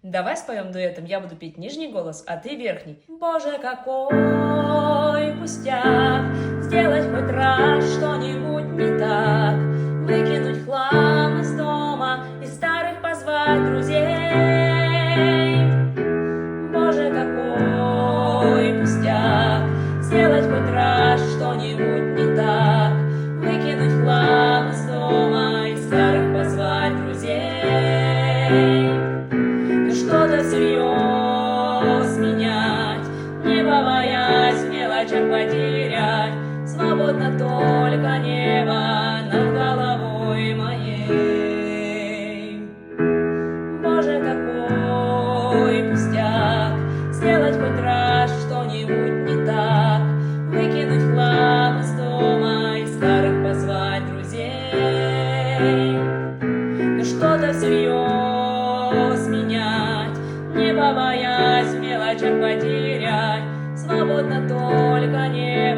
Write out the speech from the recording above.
Давай споем дуэтом, я буду петь нижний голос, а ты верхний. Боже, какой пустяк, сделать хоть раз что-нибудь не так, выкинуть хлам из дома и старых позвать друзей. Боже, какой пустяк, сделать хоть раз что-нибудь не так, выкинуть хлам из дома и старых позвать друзей. Что-то всерьез менять, не побоясь в мелочах потерять, свободно только небо над головой моей. Боже, какой пустяк, сделать хоть раз что-нибудь не так, выкинуть хлам из дома и старых позвать друзей. Но что-то всерьез менять, не побоясь в мелочах потерять, свободно только небо